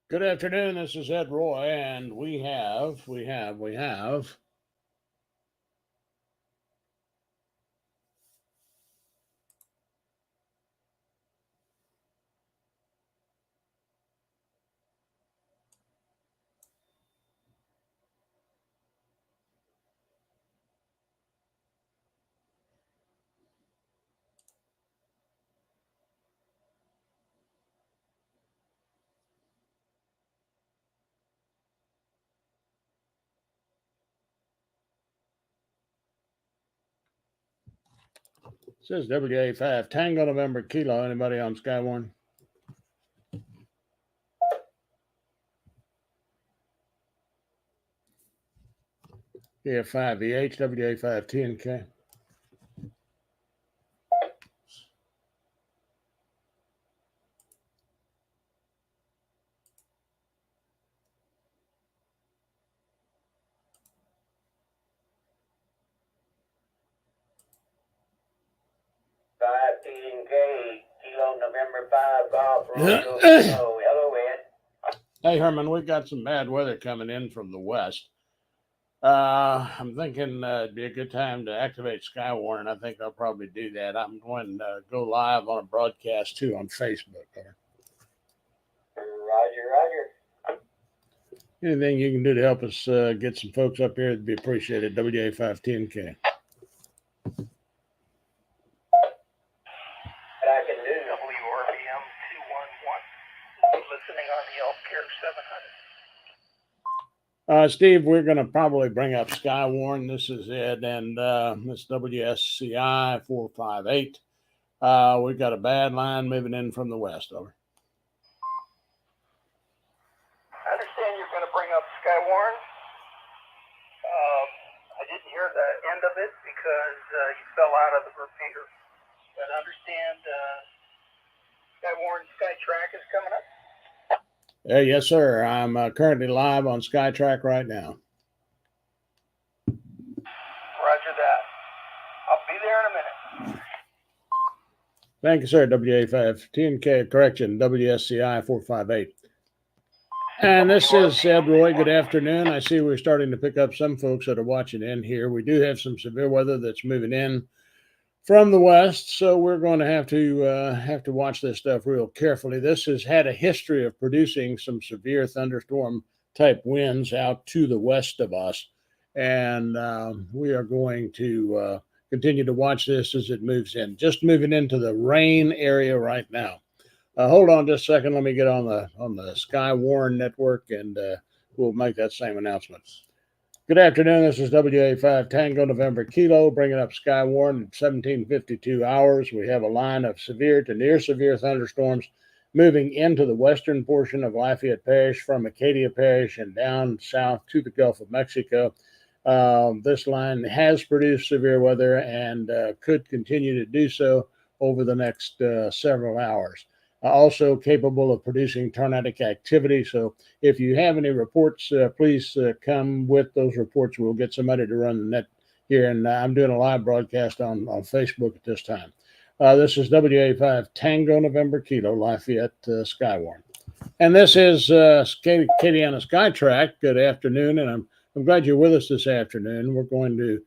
Good afternoon. This is Ed Roy, and we have. It says WA5 Tango November Kilo. Anybody on Skywarn? EF5 WA5 TNK. Kilo November 5 Golf Romeo Kilo. Hello, Ed. Hey, Herman, we got some bad weather coming in from the west. I'm thinking it'd be a good time to activate Skywarn. I think I'll probably do that. I'm going to go live on a broadcast too on Facebook. Roger. Anything you can do to help us get some folks up here would be appreciated. WA5 TNK. WRBM 211. Listening on the Healthcare 700. Steve, we're going to probably bring up Skywarn. This is Ed, and this WSCI 458. We've got a bad line moving in from the west. Over. I understand you're going to bring up Skywarn. I didn't hear the end of it because you fell out of the repeater. But I understand Skywarn SkyTrack is coming up. Yes, sir. I'm currently live on SkyTrack right now. Roger that. I'll be there in a minute. Thank you, sir. WA5 TNK, correction, WSCI 458. And this is Ed Roy. Good afternoon. I see we're starting to pick up some folks that are watching in here. We do have some severe weather that's moving in from the west, so we're going to have to watch this stuff real carefully. This has had a history of producing some severe thunderstorm type winds out to the west of us, and we are going to continue to watch this as it moves in. Just moving into the rain area right now. Hold on just a second. Let me get on the Skywarn network, and we'll make that same announcement. Good afternoon. This is WA5 Tango November Kilo, bringing up Skywarn at 1752 hours. We have a line of severe to near severe thunderstorms moving into the western portion of Lafayette Parish from Acadia Parish and down south to the Gulf of Mexico. This line has produced severe weather and could continue to do so over the next several hours. Also capable of producing tornadic activity. So if you have any reports, please come with those reports. We'll get somebody to run the net here. And I'm doing a live broadcast on Facebook at this time. This is WA5 Tango November Kilo, Lafayette Skywarn. And this is Acadiana SkyTrack. Good afternoon. And I'm glad you're with us this afternoon. We're going to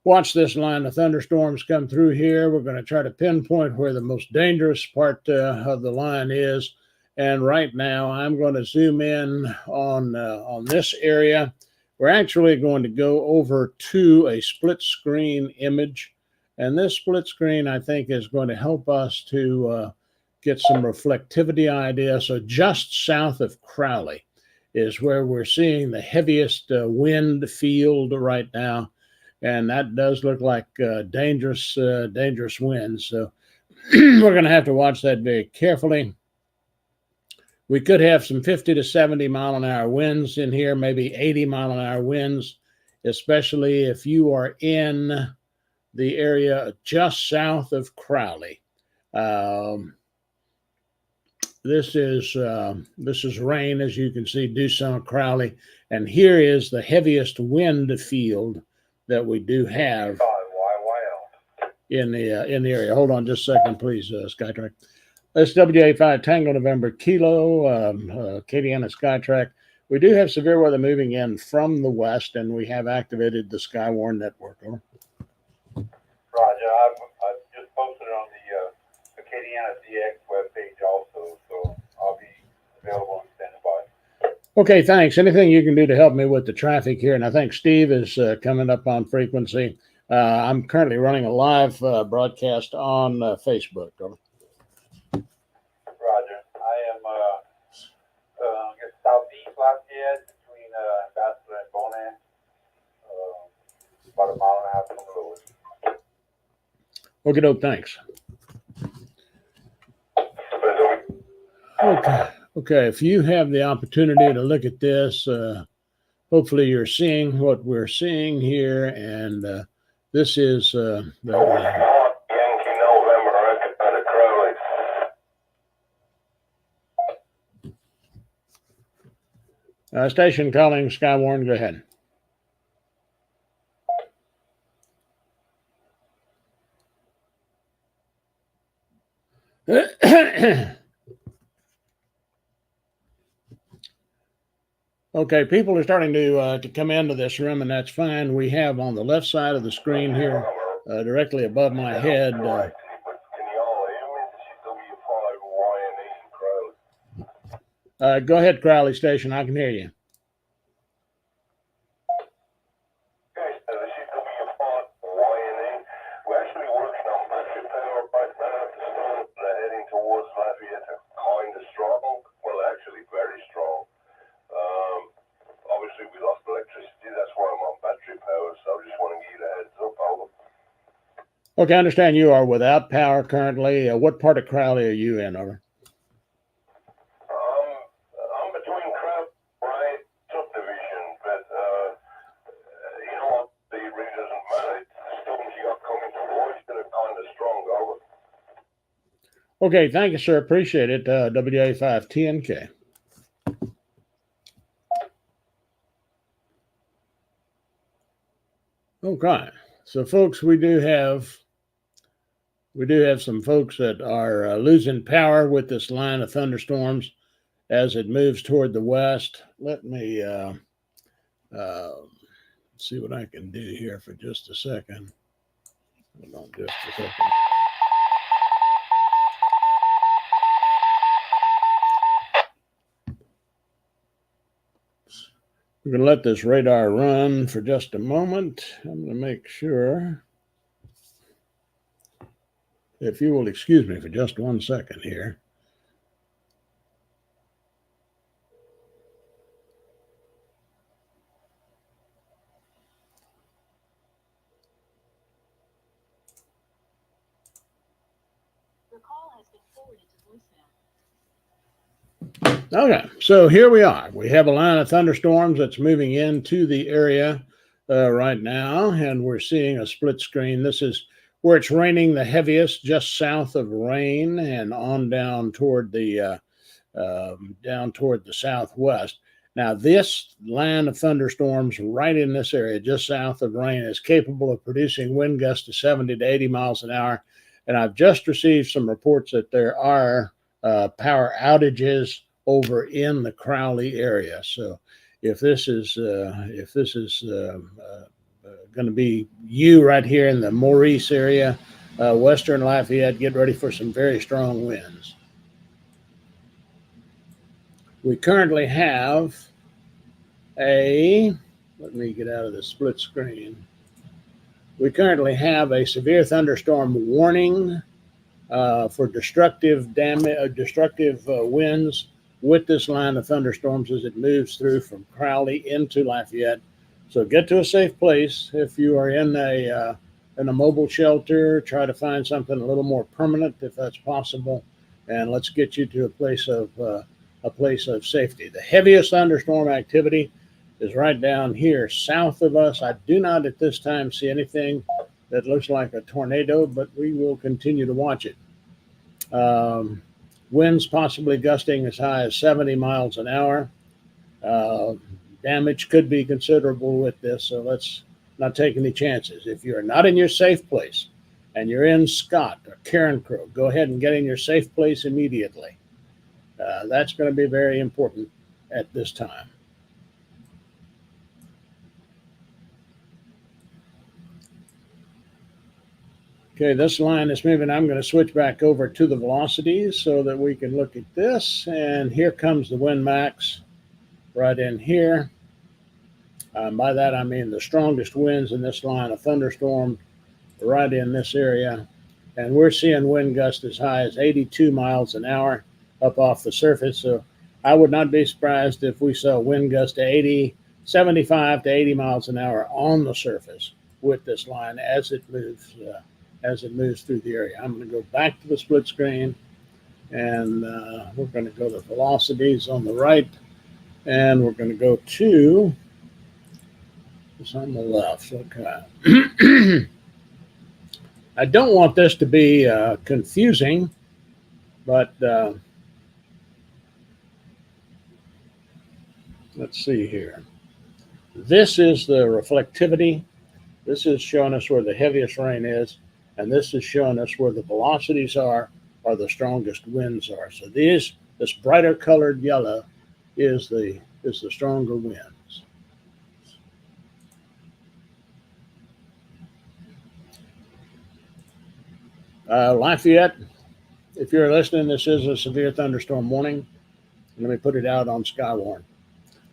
watch this line of thunderstorms come through here. We're going to try to pinpoint where the most dangerous part of the line is. And right now, I'm going to zoom in on this area. We're actually going to go over to a split screen image. And this split screen, I think, is going to help us to get some reflectivity idea. So just south of Crowley is where we're seeing the heaviest wind field right now. And that does look like dangerous winds. So we're going to have to watch that very carefully. We could have some 50 to 70 mile an hour winds in here, maybe 80 mile an hour winds, especially if you are in the area just south of Crowley. This is rain, as you can see, due south of Crowley. And here is the heaviest wind field that we do have in the area. Hold on just a second, please, SkyTrack. That's WA5 Tango November Kilo, Acadiana Skytrack. We do have severe weather moving in from the west, and we have activated the Skywarn network. Over. Roger. I've just posted it on the Acadiana DX webpage also, so I'll be available and standing by. Okay, thanks. Anything you can do to help me with the traffic here? And I think Steve is coming up on frequency. I'm currently running a live broadcast on Facebook. Over. Roger. I am I guess southeast Lafayette between Ambassador and Bonan, about a mile and a half from Lewis. Okay, doke, thanks. Okay. If you have the opportunity to look at this, hopefully you're seeing what we're seeing here, and this is the Yankee November at Crowley. Station calling Skywarn. Go ahead. Okay, people are starting to come into this room, and that's fine. We have on the left side of the screen here, directly above my head. Can you all hear me? CW5 Crowley. Go ahead, Crowley Station. I can hear you. Okay, so this is CW5 We're actually working on battery power right now at the start. They're heading towards Lafayette, kind of strong. Well, actually, very strong. Obviously, we lost electricity. That's why I'm on battery power. So I just want to give you a heads up. Over. Okay, I understand you are without power currently. What part of Crowley are you in? Over. I'm between Crowley and subdivision, but you know what? It really doesn't matter. The storms you got coming towards that are kind of strong. Over. Okay, thank you, sir. Appreciate it. WA5TNK. Okay, so folks, we do have some folks that are losing power with this line of thunderstorms as it moves toward the west. Let me see what I can do here for just a second. Hold on just a second. We're going to let this radar run for just a moment. I'm going to make sure, if you will excuse me for just 1 second here. Your call has been forwarded to voicemail. Okay, so here we are. We have a line of thunderstorms that's moving into the area right now, and we're seeing a split screen. This is where it's raining the heaviest, just south of Rain and on down toward the southwest. Now, this line of thunderstorms right in this area, just south of Rain, is capable of producing wind gusts to 70 to 80 miles an hour. And I've just received some reports that there are power outages over in the Crowley area. So if this is going to be you right here in the Maurice area, western Lafayette, get ready for some very strong winds. We currently have let me get out of the split screen. We currently have a severe thunderstorm warning for destructive winds with this line of thunderstorms as it moves through from Crowley into Lafayette. So get to a safe place. If you are in a mobile shelter, try to find something a little more permanent if that's possible, and let's get you to a place of safety. The heaviest thunderstorm activity is right down here south of us. I do not at this time see anything that looks like a tornado, but we will continue to watch it. Winds possibly gusting as high as 70 miles an hour. Damage could be considerable with this, so let's not take any chances. If you're not in your safe place and you're in Scott or Carencro, go ahead and get in your safe place immediately. That's going to be very important at this time. Okay, this line is moving. I'm going to switch back over to the velocities so that we can look at this. And here comes the wind max right in here. By that, I mean the strongest winds in this line of thunderstorm right in this area. And we're seeing wind gusts as high as 82 miles an hour up off the surface. So I would not be surprised if we saw wind gusts to 75 to 80 miles an hour on the surface with this line as it moves through the area. I'm going to go back to the split screen, and we're going to go to velocities on the right, and we're going to go to it's on the left. Okay. I don't want this to be confusing, but let's see here. This is the reflectivity. This is showing us where the heaviest rain is, and this is showing us where the velocities are or the strongest winds are. So this brighter colored yellow is the stronger winds. Lafayette, if you're listening, this is a severe thunderstorm warning. Let me put it out on Skywarn.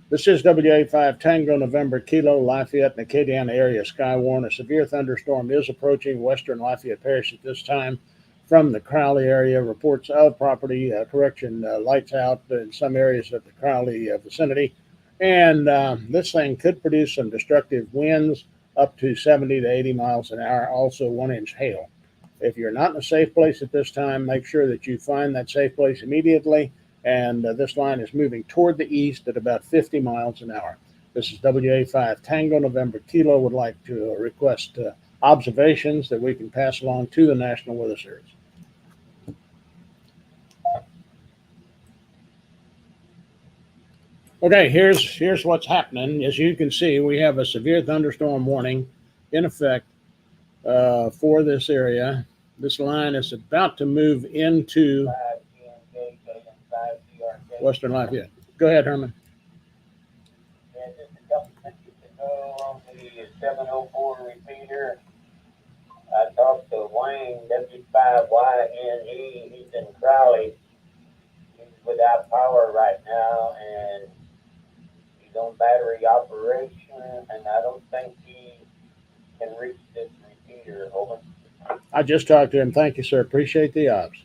This is WA5 Tango November Kilo, Lafayette and Acadiana area Skywarn. A severe thunderstorm is approaching western Lafayette Parish at this time from the Crowley area. Reports of property lights out in some areas of the Crowley vicinity. And this thing could produce some destructive winds up to 70 to 80 miles an hour, also 1-inch hail. If you're not in a safe place at this time, make sure that you find that safe place immediately. And this line is moving toward the east at about 50 miles an hour. This is WA5 Tango November Kilo. Would like to request observations that we can pass along to the National Weather Service. Okay, here's what's happening. As you can see, we have a severe thunderstorm warning in effect for this area. This line is about to move into western Lafayette. Go ahead, Herman. Yeah, just a couple minutes ago on the 704 repeater, I talked to Wayne, W5YNE. He's in Crowley. He's without power right now, and he's on battery operation, and I don't think he can reach this repeater. Over. I just talked to him. Thank you, sir. Appreciate the ops.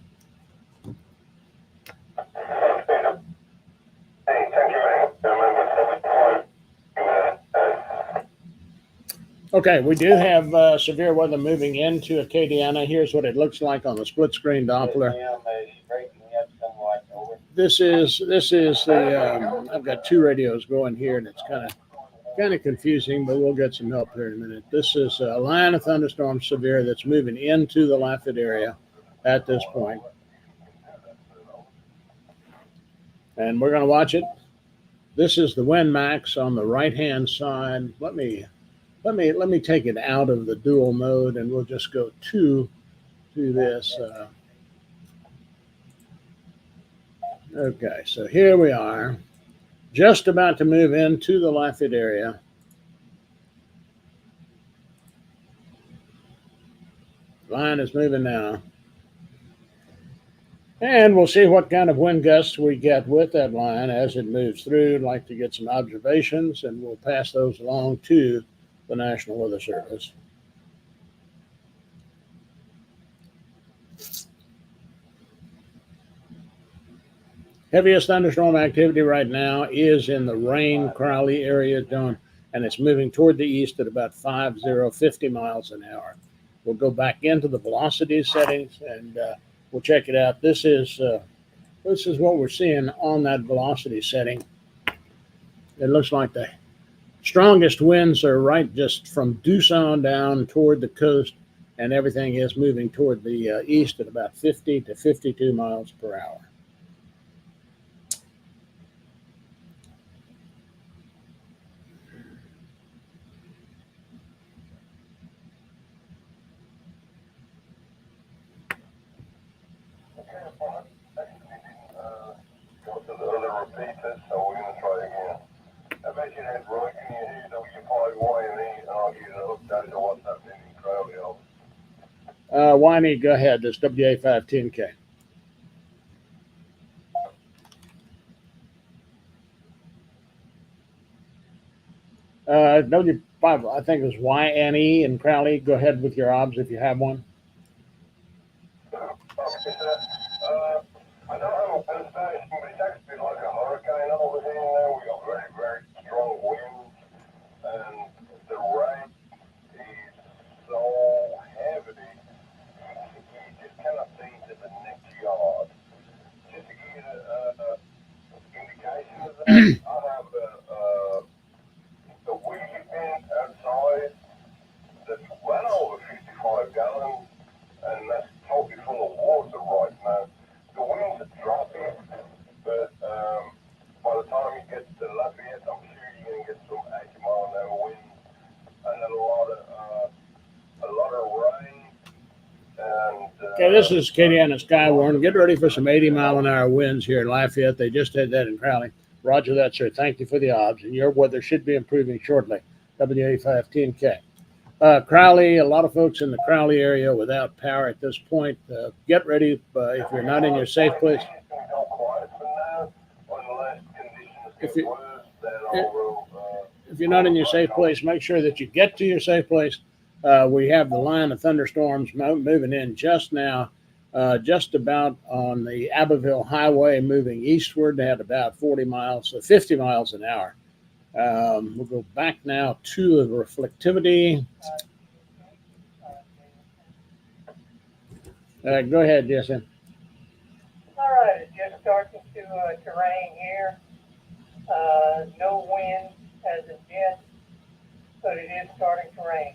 Okay, we do have severe weather moving into Acadiana. Here's what it looks like on the split screen Doppler. This is the I've got two radios going here, and it's kind of confusing, but we'll get some help here in a minute. This is a line of thunderstorm severe that's moving into the Lafayette area at this point, and we're going to watch it. This is the wind max on the right hand side. Let me take it out of the dual mode, and we'll just go to this. Okay, so here we are, just about to move into the Lafayette area. Line is moving now. And we'll see what kind of wind gusts we get with that line as it moves through. I'd like to get some observations, and we'll pass those along to the National Weather Service. Heaviest thunderstorm activity right now is in the Rain Crowley area, and it's moving toward the east at about 50 miles an hour. We'll go back into the velocity settings, and we'll check it out. This is what we're seeing on that velocity setting. It looks like the strongest winds are right just from Doosan down toward the coast, and everything is moving toward the east at about 50 to 52 miles per hour. repeaters, so we're going to try again. I bet you that, Roy. Can you hear W5YNE? And I'll give you an update of what's happening in Crowley. Winey, go ahead. That's WA510K. W5, I think it was YNE in Crowley. Go ahead with your obs if you have one. Okay, sir. I don't have a wind station, but it's actually like a hurricane over here now. We got very, very strong winds, and the rain is so heavy, you just cannot see to the next yard. Just to give you an indication of that, I have the wheelie bin outside that's well over 55 gallons, and that's totally full of water right now. The winds are dropping, but by the time you get to Lafayette, I'm sure you're going to get some 80-mile-an-hour winds and a lot of rain. And Okay, this is Acadiana Skywarn. Get ready for some 80-mile-an-hour winds here in Lafayette. They just had that in Crowley. Roger that, sir. Thank you for the odds. And your weather should be improving shortly. WA510K. Crowley, a lot of folks in the Crowley area without power at this point. Get ready if you're not in your safe place. If you're not in your safe place, make sure that you get to your safe place. We have the line of thunderstorms moving in just now, just about on the Abbeville Highway, moving eastward at about 50 miles an hour. We'll go back now to the reflectivity. Go ahead, Jason. All right, it's just starting to rain here. No wind as of yet, but it is starting to rain.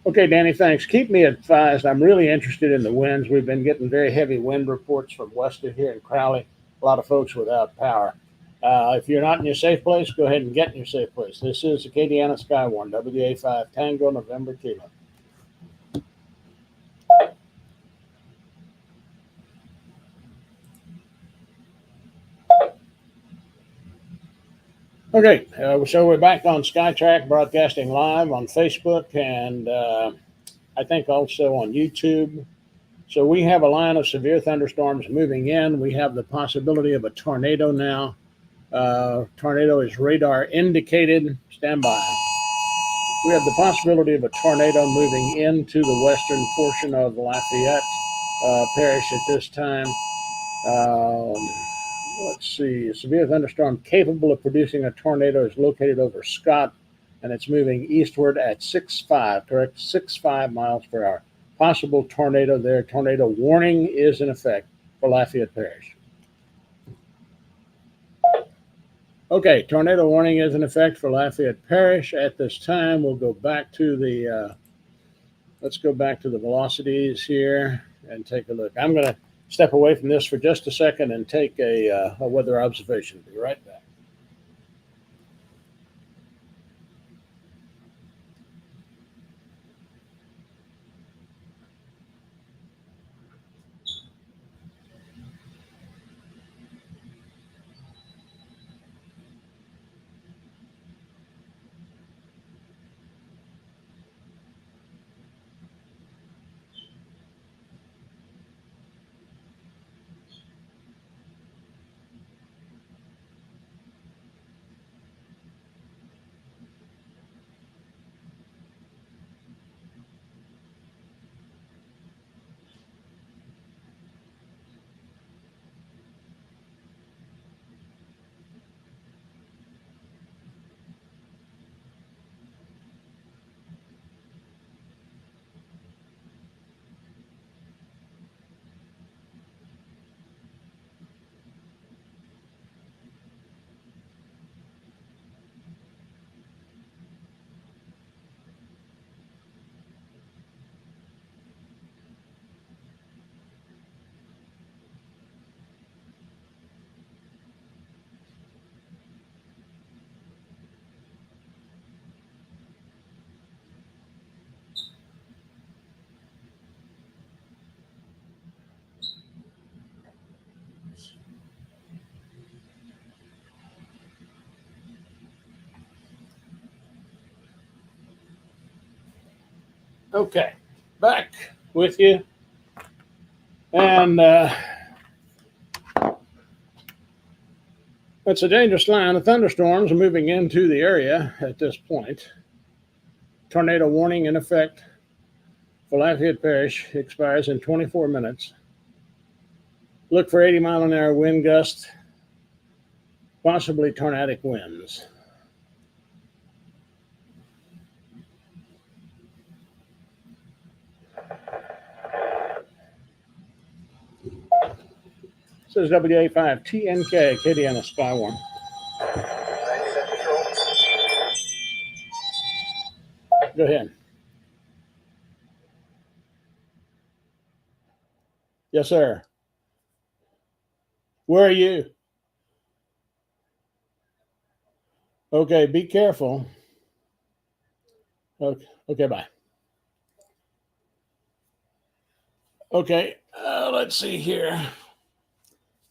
Okay, Danny, thanks. Keep me advised. I'm really interested in the winds. We've been getting very heavy wind reports from west of here in Crowley. A lot of folks without power. If you're not in your safe place, go ahead and get in your safe place. This is Acadiana Skywarn, WA5 Tango November Kilo. Okay, so we're back on SkyTrack, broadcasting live on Facebook and I think also on YouTube. So we have a line of severe thunderstorms moving in. We have the possibility of a tornado now. Tornado is radar indicated. Stand by. We have the possibility of a tornado moving into the western portion of Lafayette Parish at this time. Let's see. A severe thunderstorm capable of producing a tornado is located over Scott, and it's moving eastward at 6.5, correct? 6.5 miles per hour. Possible tornado there. Tornado warning is in effect for Lafayette Parish. Okay, tornado warning is in effect for Lafayette Parish. At this time, we'll go back to the, let's go back to the velocities here and take a look. I'm going to step away from this for just a second and take a weather observation. Be right back. Okay, back with you. And it's a dangerous line. The thunderstorms are moving into the area at this point. Tornado warning in effect for Lafayette Parish expires in 24 minutes. Look for 80-mile-an-hour wind gusts, possibly tornadic winds. This is WA5 TNK, Acadiana Skywarn. Go ahead. Yes, sir. Where are you? Okay, be careful. Okay, bye. Okay, let's see here.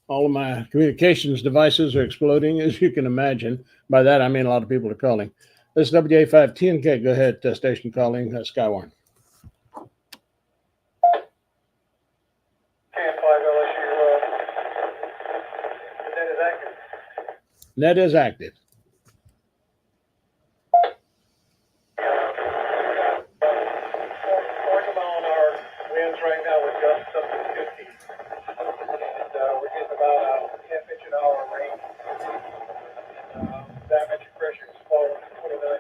All of my communications devices are exploding, as you can imagine. By that, I mean a lot of people are calling. This is WA5 TNK. Go ahead, station calling Skywarn. Net is active. Right now with gusts up to 50. And we're getting about a half inch an hour rain. Diametric pressure is falling to 29.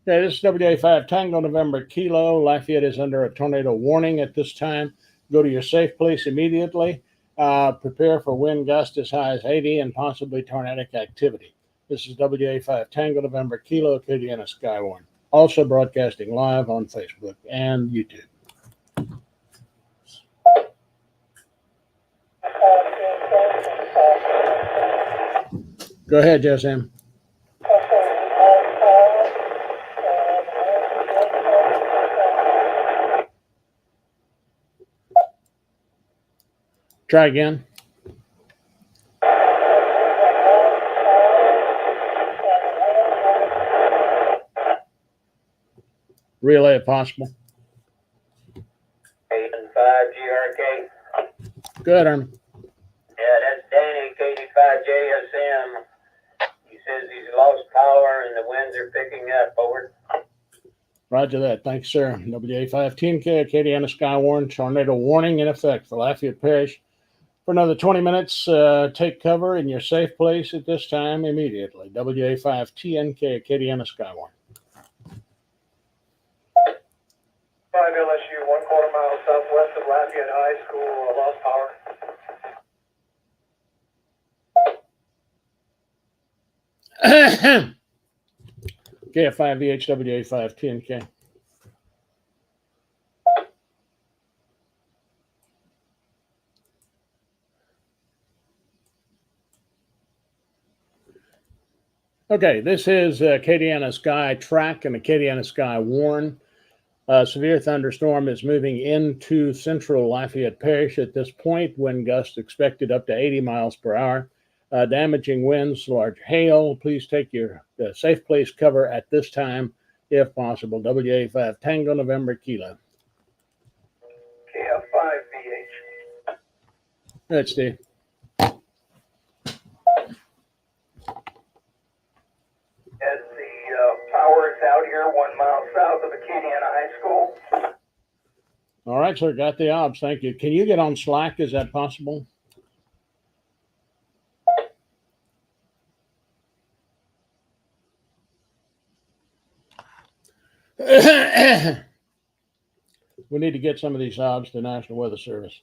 Okay, this is WA5 Tango November Kilo. Lafayette is under a tornado warning at this time. Go to your safe place immediately. Prepare for wind gusts as high as 80 and possibly tornadic activity. This is WA5 Tango November Kilo, Acadiana Skywarn. Also broadcasting live on Facebook and YouTube. Go ahead, Jessam. Try again. Relay if possible. 8 and 5 GRK. Go ahead, Army. Yeah, that's Danny, K85JSM. He says he's lost power and the winds are picking up. Over. Roger that. Thanks, sir. WA5 TNK, Acadiana Skywarn. Tornado warning in effect for Lafayette Parish. For another 20 minutes, take cover in your safe place at this time immediately. WA5 TNK, Acadiana Skywarn. 5 LSU, 1/4 mile southwest of Lafayette High School, lost power. KF5 VHWA5 TNK. Okay, this is Acadiana Sky Track and Acadiana Skywarn. Severe thunderstorm is moving into central Lafayette Parish at this point. Wind gusts expected up to 80 miles per hour. Damaging winds, large hail. Please take your safe place cover at this time, if possible. WA5 Tango November Kilo. KF5 VH. That's Steve. As the power is out here 1 mile south of Acadiana High School. All right, sir. Got the obs. Thank you. Can you get on Slack? Is that possible? We need to get some of these obs to National Weather Service.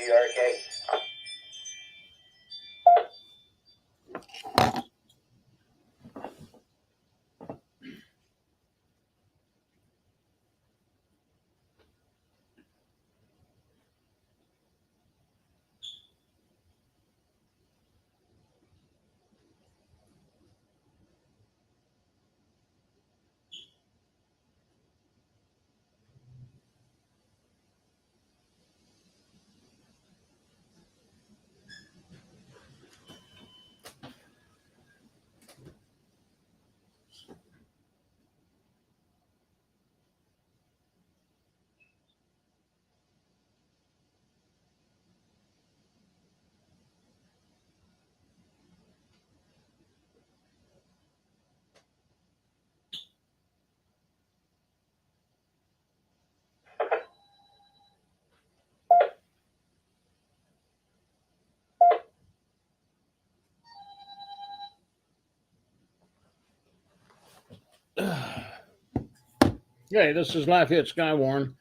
GRK. Okay, this is Lafayette Skywarn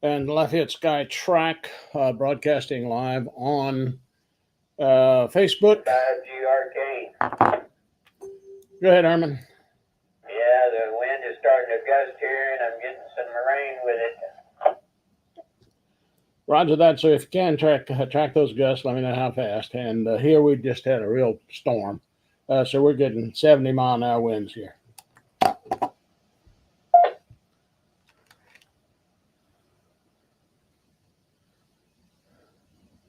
and Lafayette Sky Track broadcasting live on Facebook. 5GRK. Go ahead, Herman. Yeah, the wind is starting to gust here, and I'm getting some rain with it. Roger that. So if you can track those gusts, let me know how fast. And here we just had a real storm. So we're getting 70-mile-an-hour winds here.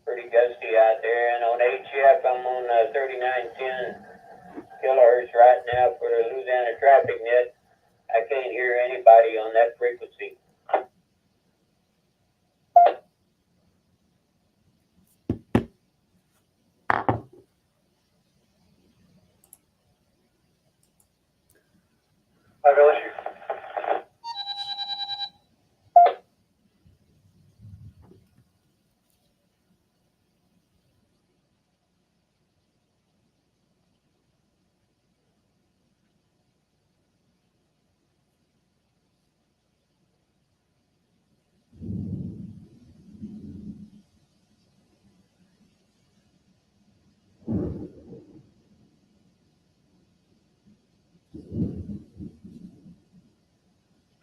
Pretty gusty out there, and on HF, I'm on 3910 kilohertz right now for the Louisiana traffic net. I can't hear anybody on that frequency. Five LSU.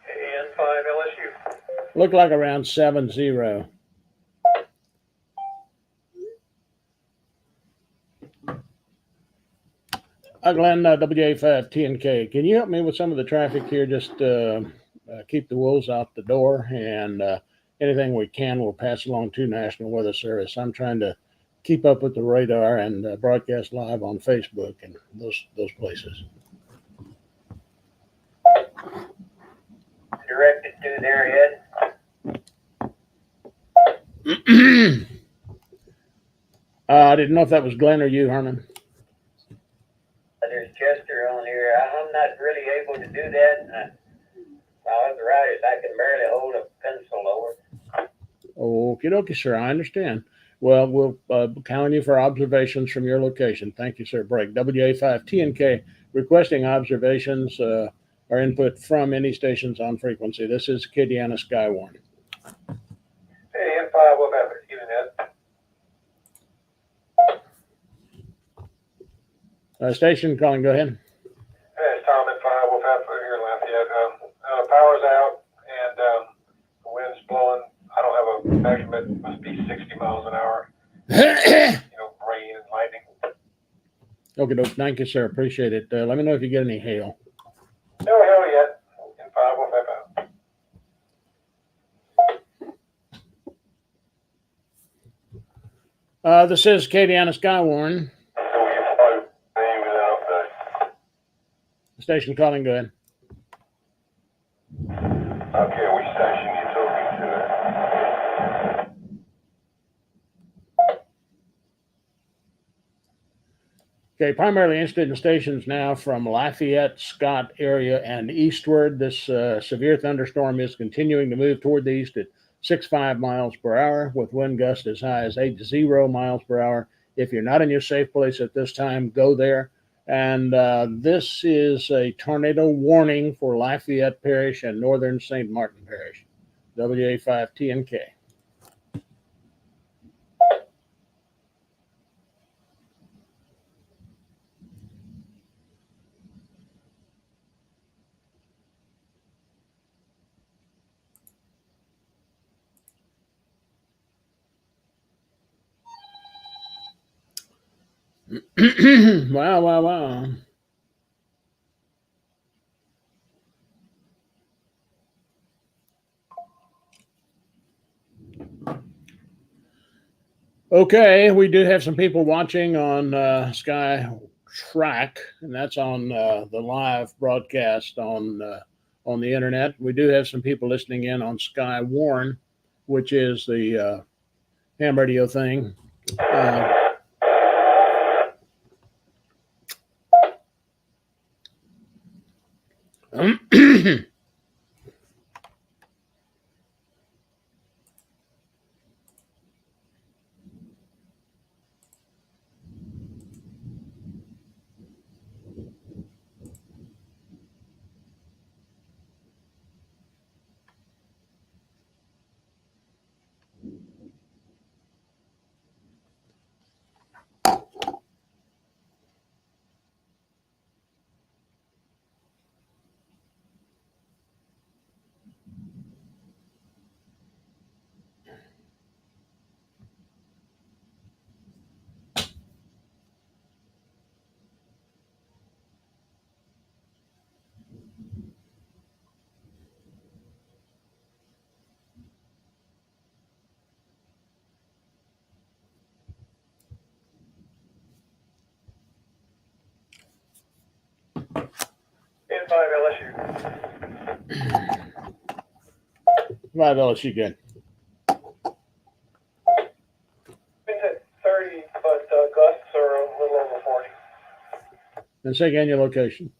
AN5 LSU. Looked like around 7-0. Glenn, WA5TNK. Can you help me with some of the traffic here? Just keep the wolves out the door, and anything we can, we'll pass along to National Weather Service. I'm trying to keep up with the radar and broadcast live on Facebook and those places. Directed to their head. I didn't know if that was Glenn or you, Herman. There's Chester on here. I'm not really able to do that. Arthritis, I can barely hold a pencil over. Okie dokie, sir. I understand. Well, we'll count on you for observations from your location. Thank you, sir. Break. WA5TNK requesting observations or input from any stations on frequency. This is Acadiana Skywarn. Hey, AN5, what happened? Even that. Station calling, go ahead. Hey, it's Tom at 5 Wolf Alpha here in Lafayette. Power's out and the wind's blowing. I don't have a measurement. It must be 60 miles an hour. Rain and lightning. Okay, doke. Thank you, sir. Appreciate it. Let me know if you get any hail. No hail yet. In 5 Wolf Alpha. This is Acadiana Skywarn. Station calling, go ahead. Okay, which station you talking to? Okay, primarily interested in stations now from Lafayette, Scott area, and eastward. This severe thunderstorm is continuing to move toward the east at 65 miles per hour with wind gusts as high as 80 miles per hour. If you're not in your safe place at this time, go there. And this is a tornado warning for Lafayette Parish and northern St. Martin Parish. WA5TNK. Wow. Okay, we do have some people watching on Sky Track, and that's on the live broadcast on the internet. We do have some people listening in on Sky Warn, which is the ham radio thing. Viability good. Winds at 30, but gusts are a little over 40. And say again your location.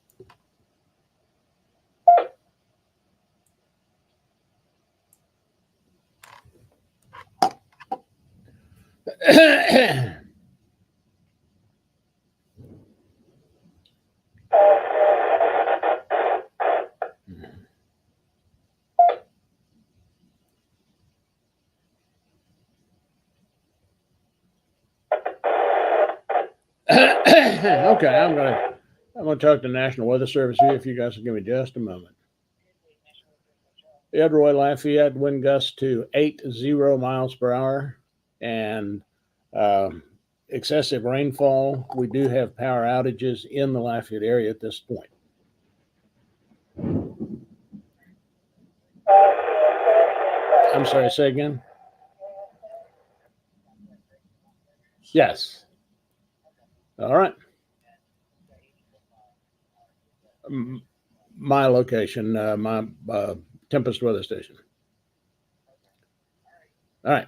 Okay, I'm gonna talk to National Weather Service here if you guys will give me just a moment. Edroy Lafayette, wind gusts to 80 miles per hour and excessive rainfall. We do have power outages in the Lafayette area at this point. I'm sorry, say again? Yes. All right. My location, my Tempest weather station. All right.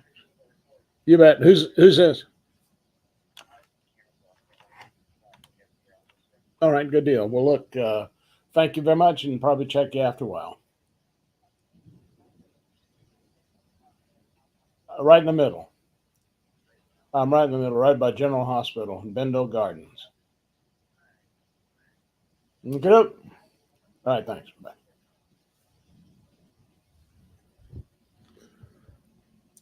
You bet. Who's this? All right, good deal. Well, look, thank you very much, and probably check you after a while. Right in the middle. I'm right in the middle, right by General Hospital in Bendel Gardens. Okay. All right, thanks. Bye.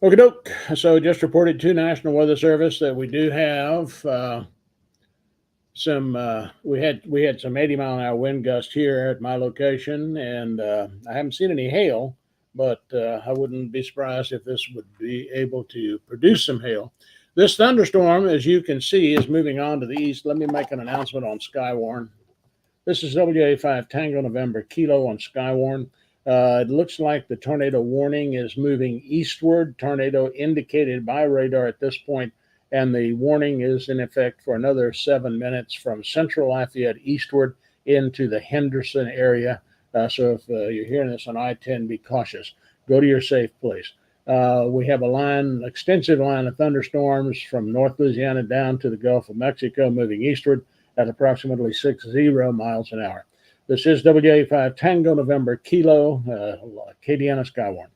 Okay, doke. So just reported to National Weather Service that we do have we had some 80-mile-an-hour wind gusts here at my location, and I haven't seen any hail, but I wouldn't be surprised if this would be able to produce some hail. This thunderstorm, as you can see, is moving on to the east. Let me make an announcement on Skywarn. This is WA5 Tango November Kilo on Skywarn. It looks like the tornado warning is moving eastward, tornado indicated by radar at this point, and the warning is in effect for another 7 minutes from central Lafayette eastward into the Henderson area. So if you're hearing this on I-10, be cautious. Go to your safe place. We have a extensive line of thunderstorms from North Louisiana down to the Gulf of Mexico, moving eastward at approximately 60 miles an hour. This is WA5 Tango November Kilo, Acadiana Skywarn.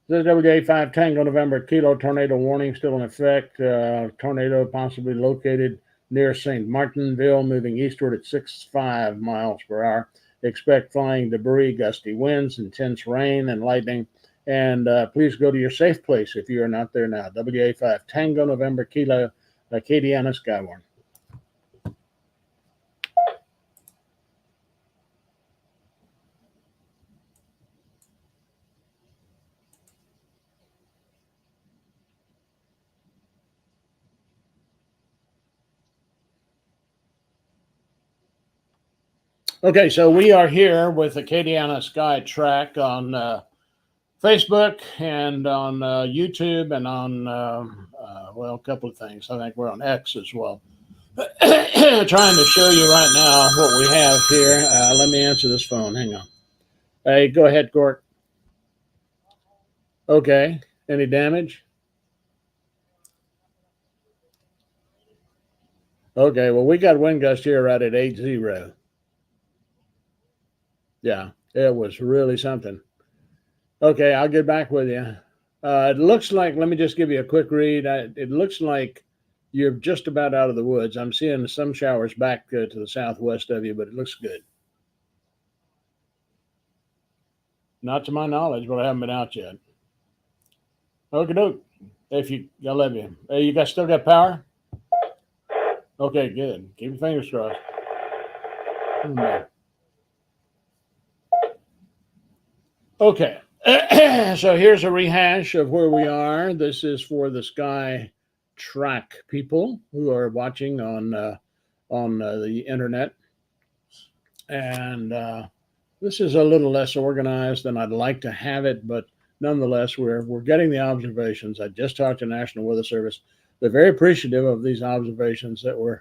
This is WA5 Tango November Kilo, tornado warning still in effect. Tornado possibly located near St. Martinville, moving eastward at 65 miles per hour. Expect flying debris, gusty winds, intense rain, and lightning. And please go to your safe place if you are not there now. WA5 Tango November Kilo, Acadiana Skywarn. Okay, so we are here with Acadiana Sky Track on Facebook and on YouTube and on, a couple of things. I think we're on X as well. Trying to show you right now what we have here. Let me answer this phone. Hang on. Hey, go ahead, Court. Okay. Any damage? Okay, well, we got wind gust here right at 80. Yeah, it was really something. Okay, I'll get back with you. It looks like, let me just give you a quick read. It looks like you're just about out of the woods. I'm seeing some showers back to the southwest of you, but it looks good. Not to my knowledge, but I haven't been out yet. Okay, doke. I love you. Hey, you guys still got power? Okay, good. Keep your fingers crossed. Okay. So here's a rehash of where we are. This is for the Sky Track people who are watching on the internet, and this is a little less organized than I'd like to have it, but nonetheless, we're getting the observations. I just talked to National Weather Service. They're very appreciative of these observations that we're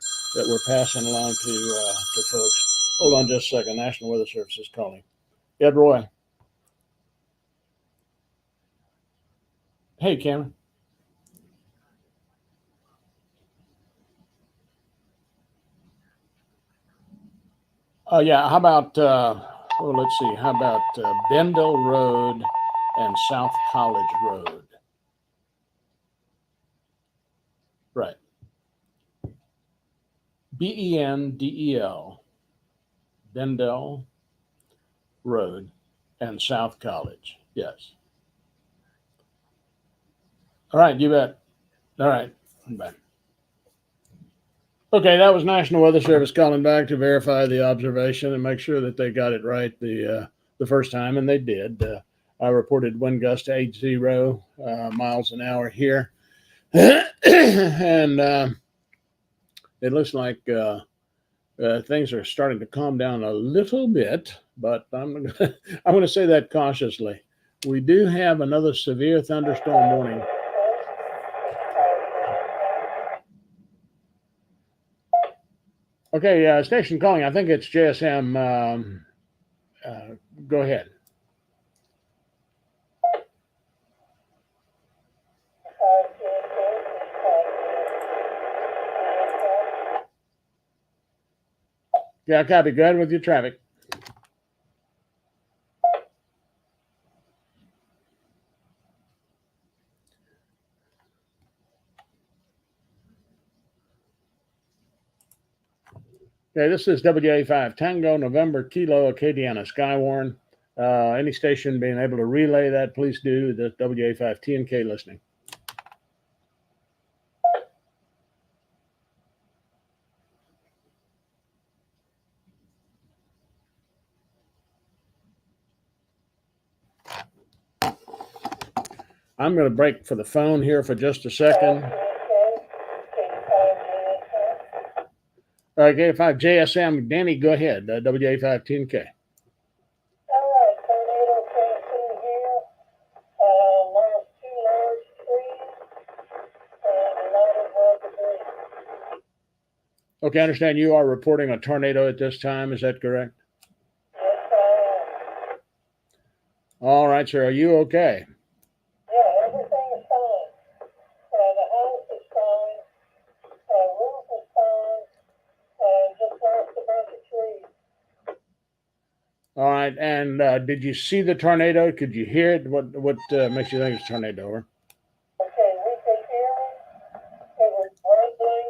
passing along to folks. Hold on just a second. National Weather Service is calling. Ed Roy. Hey, Cameron. Yeah. How about? Let's see. How about Bendel Road and South College Road? Right. Bendel, Bendel Road and South College. Yes. All right. You bet. All right. I'm back. Okay, that was National Weather Service calling back to verify the observation and make sure that they got it right the first time, and they did. I reported wind gust to 80 miles an hour here, and it looks like things are starting to calm down a little bit, but I'm going to say that cautiously. We do have another severe thunderstorm warning. Okay, station calling. I think it's JSM. Go ahead. Yeah, copy. Go ahead with your traffic. Okay, this is WA5 Tango November Kilo Acadiana Skywarn. Any station being able to relay that, please do. The WA5 TNK listening. I'm going to break for the phone here for just a second. Okay, 5 JSM, Danny, go ahead. WA5 TNK. Okay, I understand you are reporting a tornado at this time. Is that correct? Yes, I am. All right, sir. Are you okay? Yeah, everything is fine. The house is fine. Roof is fine. Just lost a bunch of trees. All right, and did you see the tornado? Could you hear it? What makes you think it's a tornado? Or? Okay, we could hear it. It was rumbling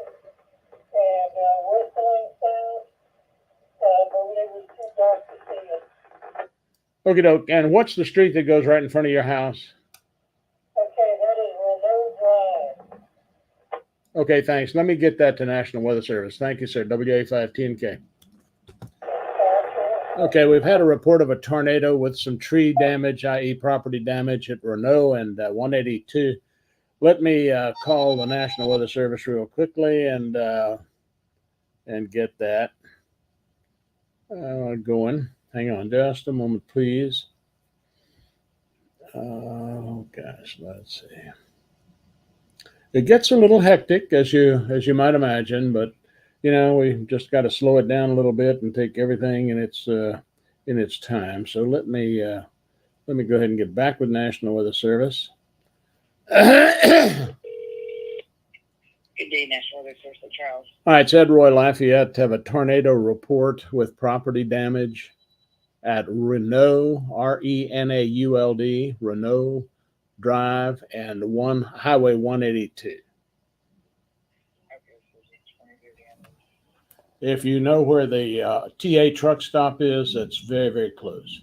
and whistling sound, but it was too dark to see it. Okie doke. And what's the street that goes right in front of your house? Okay, that is Renault Drive. Okay, thanks. Let me get that to National Weather Service. Thank you, sir. WA5 TNK. Okay, we've had a report of a tornado with some tree damage, i.e. property damage at Renault and 182. Let me call the National Weather Service real quickly and get that going. Hang on just a moment, please. Oh, gosh, let's see. It gets a little hectic, as you might imagine, but we just got to slow it down a little bit and take everything in its time. So let me go ahead and get back with National Weather Service. Good day, National Weather Service, Charles. All right, it's Ed Roy Lafayette. Have a tornado report with property damage at Renault, Renauld, Renault Drive, and Highway 182. If you know where the TA truck stop is, that's very, very close.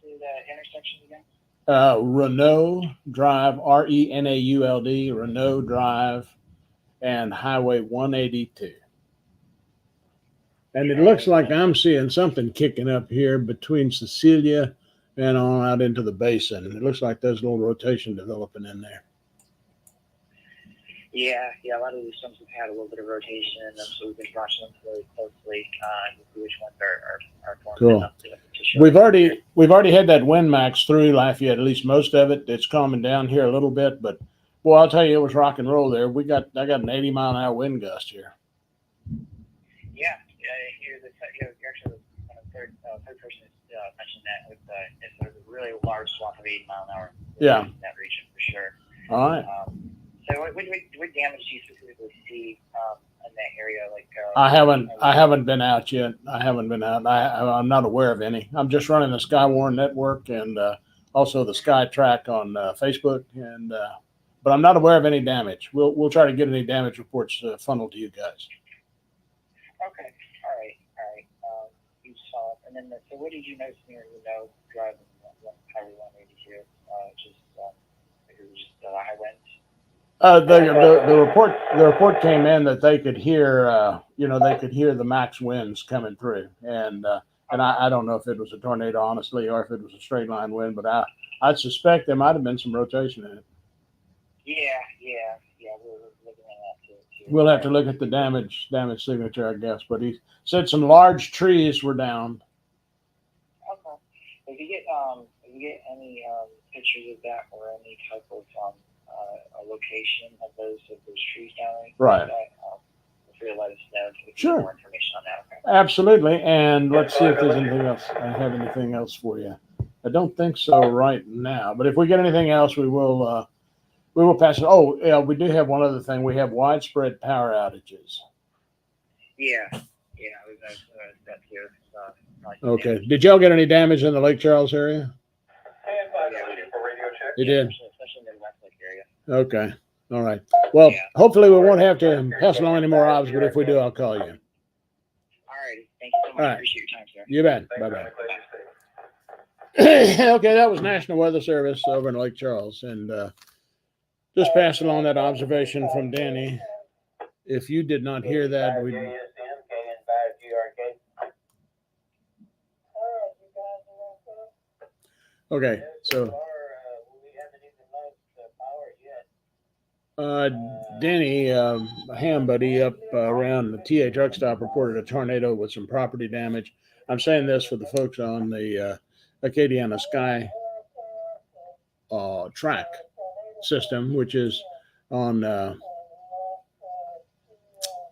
The intersection again? Renault Drive, Renauld, Renault Drive, and Highway 182. And it looks like I'm seeing something kicking up here between Cecilia and on out into the basin. It looks like there's a little rotation developing in there. Yeah, a lot of these storms have had a little bit of rotation in them, so we've been watching them really closely to see which ones are forming Cool. enough to show We've up already had that wind max through Lafayette, at least most of it. It's calming down here a little bit, but boy, I'll tell you, it was rock and roll there. I got an 80-mile-an-hour wind gust here. Yeah, you're actually the third person who's mentioned that. It's a really large swath of 80-mile-an-hour. Yeah. In that region for sure. All right. So what damage do you specifically see in that area? Like I haven't been out yet. I haven't been out. I'm not aware of any. I'm just running the Skywarn network and also the Skytrack on Facebook, and but I'm not aware of any damage. We'll try to get any damage reports funneled to you guys. Okay. All right. You saw it, and then so what did you notice near driving Highway 182? It was just high winds. The report came in that they could hear the max winds coming through, and I don't know if it was a tornado, honestly, or if it was a straight line wind, but I'd suspect there might have been some rotation in it. Yeah. We're looking at that too. We'll have to look at the damage signature, I guess, but he said some large trees were down. Okay. If you get any pictures of that or any type of a location of those trees down there, Right. Feel free to let us know if you Sure. get more information on that. Okay. Absolutely, and let's see if there's anything else. I have anything else for you. I don't think so right now, but if we get anything else, we will pass it. Oh, yeah, we do have one other thing. We have widespread power outages. Yeah, I was that too. Okay. Did y'all get any damage in the Lake Charles area? And by the way, for radio check. You did? Especially in the West Lake area. Okay. All right. Well, hopefully we won't have to pass along any more obs, but if we do, I'll call you. All right. Thank you so much. All right. Appreciate your time, sir. You bet. Thanks, Bye-bye. man. Glad you stayed. Okay, that was National Weather Service over in Lake Charles, and just pass along that observation from Danny. If you did not hear that, we. Alright, you guys are okay? Okay, so Danny Ham buddy up around the TA truck stop reported a tornado with some property damage. I'm saying this for the folks on the Acadiana Sky track system, which is on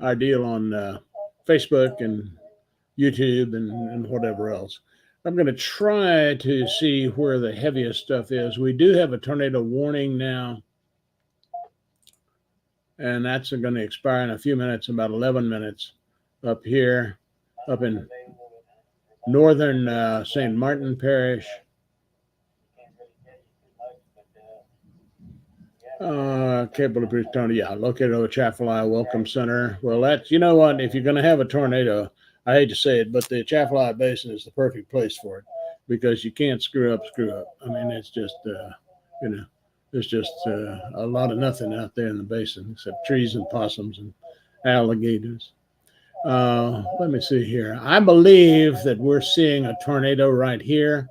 our deal on Facebook and YouTube and whatever else. I'm going to try to see where the heaviest stuff is. We do have a tornado warning now, and that's going to expire in a few minutes, about 11 minutes, up here, up in northern St. Martin Parish. Cable of Bridgetown, yeah, located over Chaffalaya Welcome Center. Well, that's, you know what, if you're going to have a tornado, I hate to say it, but the Chaffalaya Basin is the perfect place for it because you can't screw up. I mean, it's just, there's just a lot of nothing out there in the basin except trees and possums and alligators. Let me see here. I believe that we're seeing a tornado right here.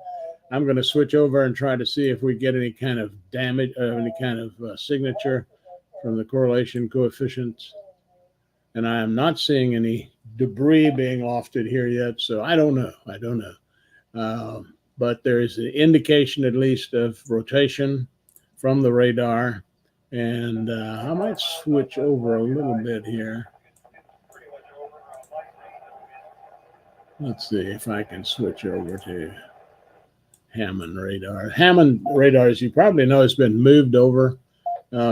I'm going to switch over and try to see if we get any kind of damage, any kind of signature from the correlation coefficients. And I am not seeing any debris being lofted here yet, so I don't know. But there is an indication, at least, of rotation from the radar. And I might switch over a little bit here. Let's see if I can switch over to Hammond radar. Hammond radar, as you probably know, has been moved over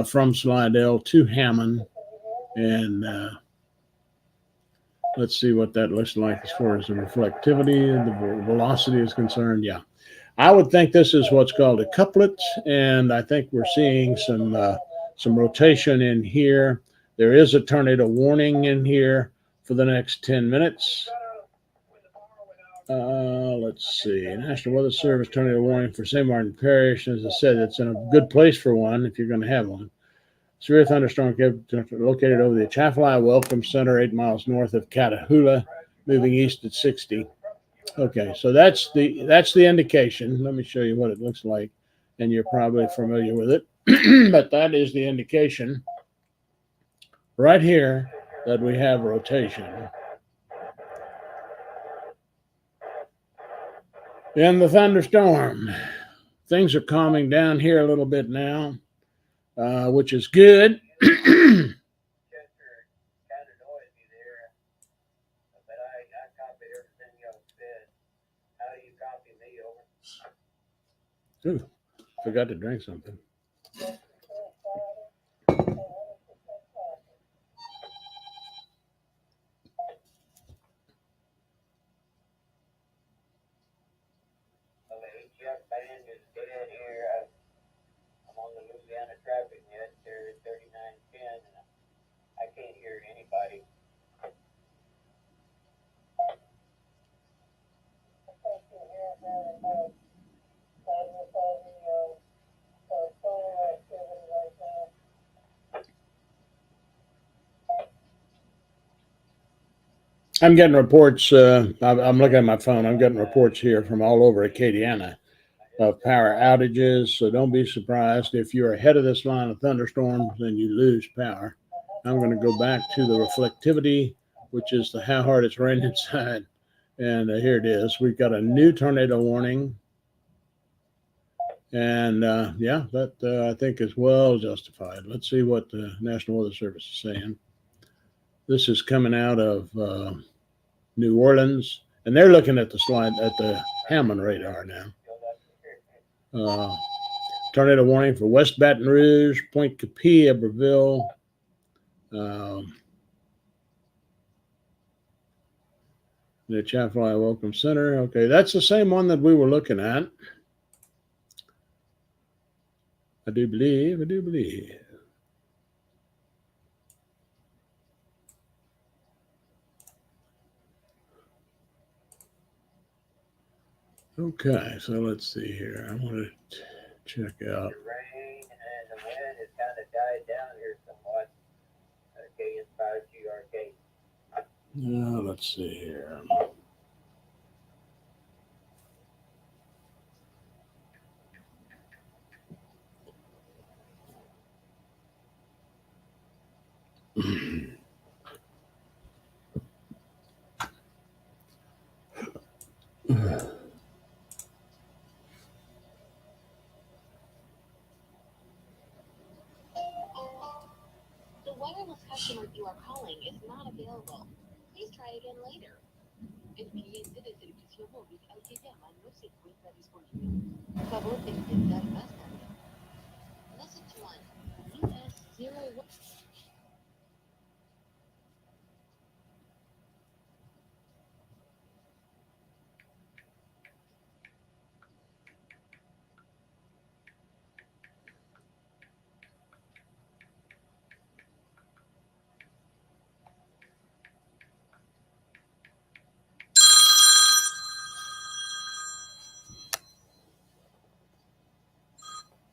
from Slidell to Hammond. And let's see what that looks like as far as the reflectivity and the velocity is concerned. Yeah, I would think this is what's called a couplet, and I think we're seeing some rotation in here. There is a tornado warning in here for the next 10 minutes. Let's see. National Weather Service tornado warning for St. Martin Parish. As I said, it's in a good place for one if you're going to have one. Severe thunderstorm located over the Chaffalaya Welcome Center, 8 miles north of Catahoula. moving east at 60. Okay, so that's the indication. Let me show you what it looks like, and you're probably familiar with it. But that is the indication right here that we have rotation. In the thunderstorm, things are calming down here a little bit now, which is good. Chester, kind of noisy there, but I copied everything y'all said. How do you copy me over? Ooh, forgot to drink something. Okay, Jeff Band is dead here. I'm on the Louisiana traffic net. They're at 3910, and I can't hear anybody. I'm getting reports. I'm looking at my phone. I'm getting reports here from all over Acadiana of power outages. So don't be surprised if you're ahead of this line of thunderstorms and you lose power. I'm going to go back to the reflectivity, which is the how hard it's raining inside. And here it is. We've got a new tornado warning. And yeah, that I think is well justified. Let's see what the National Weather Service is saying. This is coming out of New Orleans, and they're looking at the slide at the Hammond radar now. Tornado warning for West Baton Rouge, Point Capee, Iberville. The Chaffalay Welcome Center. Okay, that's the same one that we were looking at. I do believe. Okay, so let's see here. I want to check out. The rain and the wind has kind of died down here somewhat. KN5GRK. Let's see here. The wireless customer you are calling is not available. Please try again later. Envíe de servicio móvil al que llama no se encuentra disponible. Por favor, de intentar más tarde. Message 1. US 01.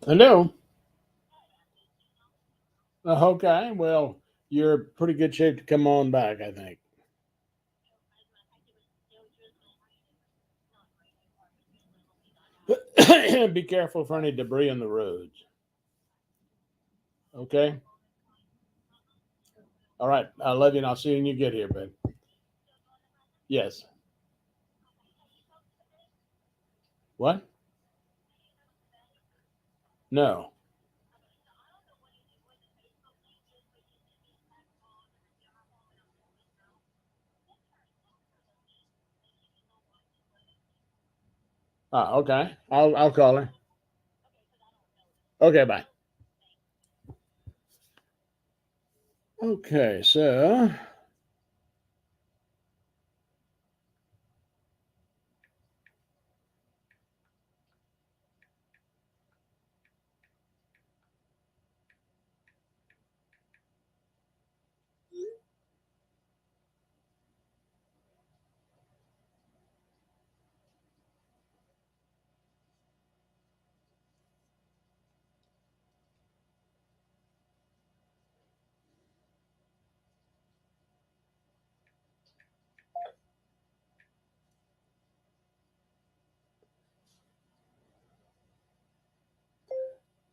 Hello. Okay, well, you're pretty good shape to come on back, I think. Be careful for any debris on the roads. Okay. All right. I love you, and I'll see you when you get here, babe. Yes. What? No. Okay. I'll call her. Okay, bye. Okay, so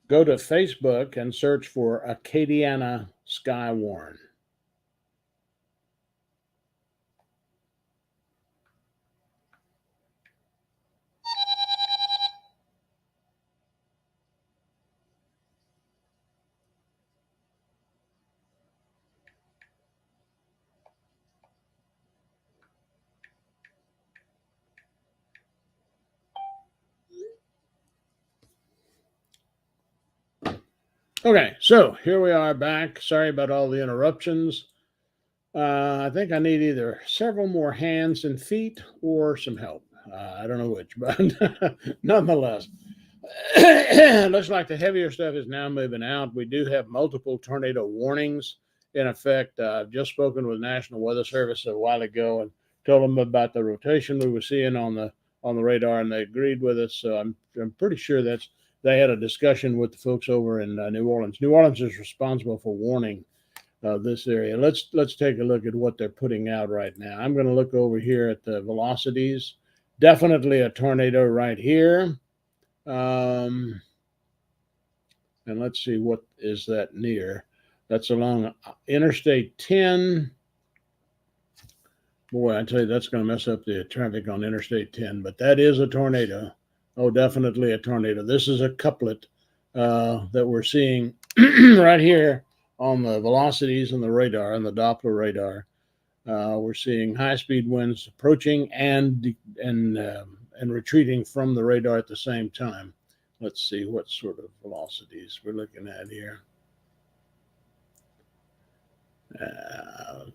go to Facebook and search for Acadiana Skywarn. Okay, so here we are back. Sorry about all the interruptions. I think I need either several more hands and feet or some help. I don't know which, but nonetheless, looks like the heavier stuff is now moving out. We do have multiple tornado warnings in effect. I've just spoken with National Weather Service a while ago and told them about the rotation we were seeing on the radar, and they agreed with us. So I'm pretty sure they had a discussion with the folks over in New Orleans. New Orleans is responsible for warning this area. Let's take a look at what they're putting out right now. I'm going to look over here at the velocities. Definitely a tornado right here. And let's see, what is that near? That's along Interstate 10. Boy, I tell you, that's going to mess up the traffic on Interstate 10, but that is a tornado. Oh, definitely a tornado. This is a couplet that we're seeing right here on the velocities and the radar and the Doppler radar. We're seeing high-speed winds approaching and retreating from the radar at the same time. Let's see what sort of velocities we're looking at here.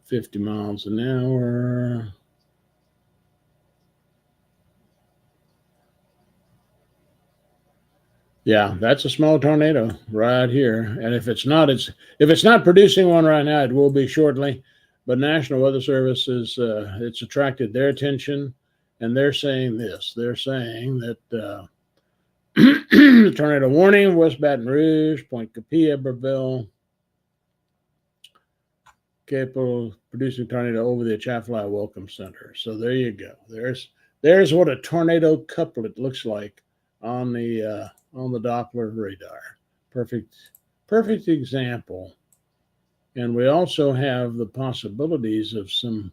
50 miles an hour. Yeah, that's a small tornado right here. And if it's not producing one right now, it will be shortly. But National Weather Service is it's attracted their attention, and they're saying this. They're saying that tornado warning, West Baton Rouge, Point Capilla, Iberville, capable producing tornado over the Atchafalaya Welcome Center. So there you go. There's what a tornado couplet looks like on the Doppler radar. Perfect example. And we also have the possibilities of some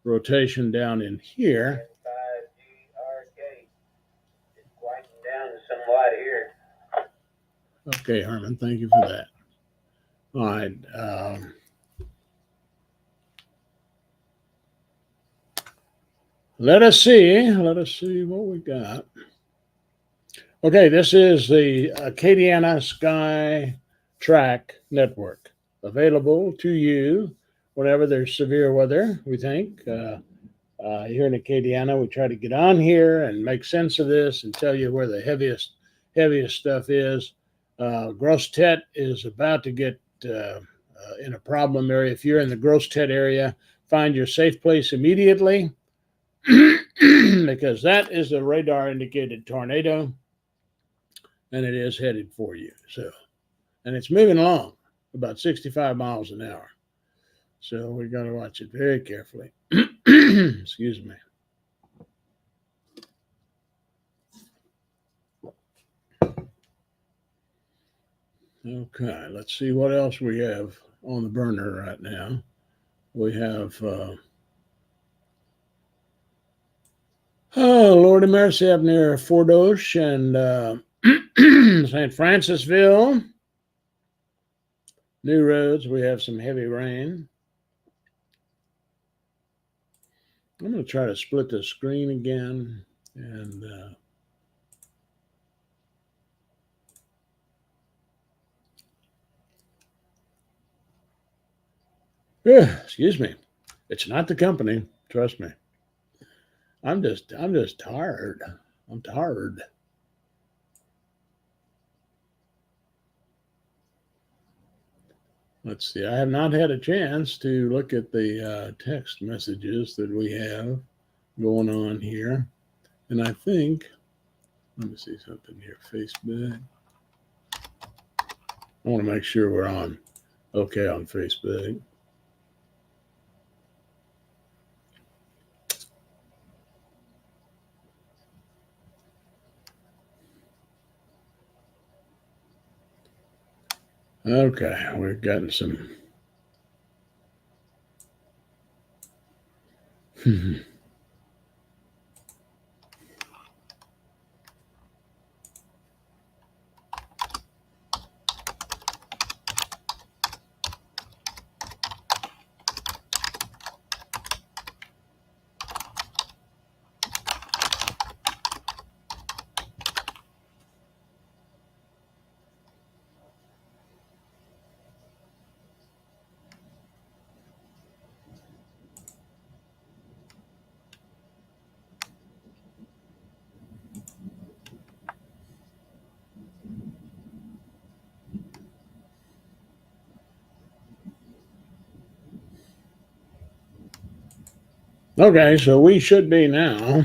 rotation down in here. 5GRK. It's quieting down somewhat here. Okay, Herman, thank you for that. All right. Let us see what we got. Okay, this is the Acadiana Sky Track Network, available to you whenever there's severe weather, we think. Here in Acadiana, we try to get on here and make sense of this and tell you where the heaviest stuff is. Gross Tet is about to get in a problem area. If you're in the Gross Tet area, find your safe place immediately because that is a radar indicated tornado. And it is headed for you. So, and it's moving along about 65 miles an hour. So we got to watch it very carefully. Excuse me. Okay, let's see what else we have on the burner right now. We have, Lord of Mercy up near Fort Osh and St. Francisville. New roads, we have some heavy rain. I'm going to try to split the screen again. And excuse me. It's not the company. Trust me. I'm just tired. I'm tired. Let's see. I have not had a chance to look at the text messages that we have going on here. And I think, let me see something here. Facebook. I want to make sure we're on okay on Facebook. Okay, we've gotten some. Okay, so we should be now.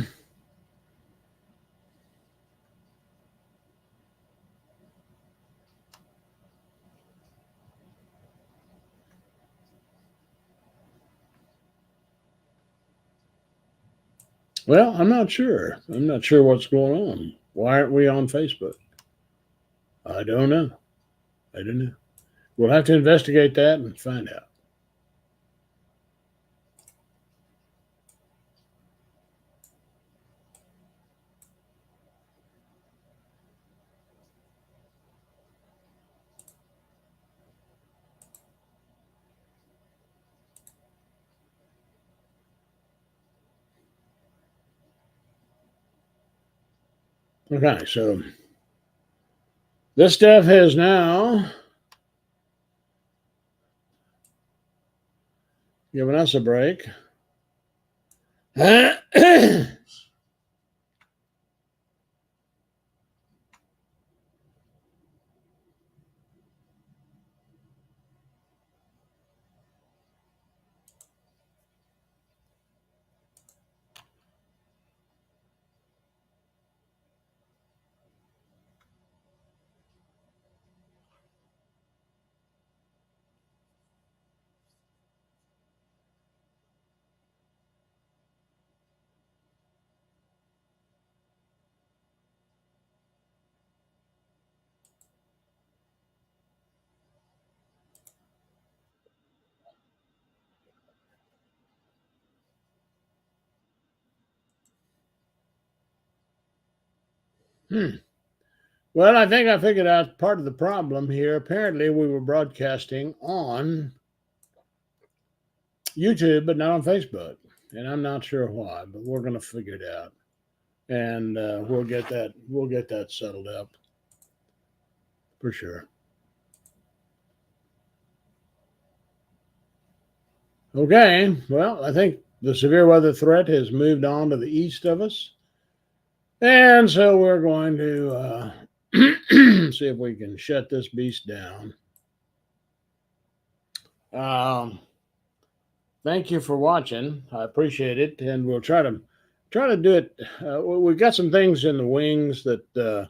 Well, I'm not sure. I'm not sure what's going on. Why aren't we on Facebook? I don't know. I don't know. We'll have to investigate that and find out. Okay, so this stuff has now given us a break. Well, I think I figured out part of the problem here. Apparently, we were broadcasting on YouTube, but not on Facebook, and I'm not sure why. But we're going to figure it out, and we'll get that. We'll get that settled up for sure. Okay. Well, I think the severe weather threat has moved on to the east of us, and so we're going to see if we can shut this beast down. Thank you for watching. I appreciate it, and we'll try to do it. We've got some things in the wings that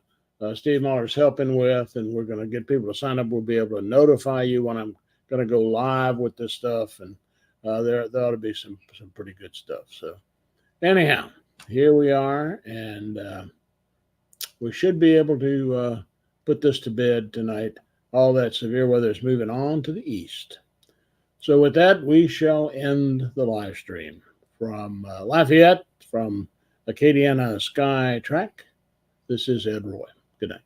Steve Muller's helping with, and we're going to get people to sign up. We'll be able to notify you when I'm going to go live with this stuff, and there ought to be some pretty good stuff. So, anyhow, here we are, and we should be able to put this to bed tonight. All that severe weather is moving on to the east. So with that, we shall end the live stream from Lafayette, from Acadiana Sky Track. This is Ed Roy. Good night.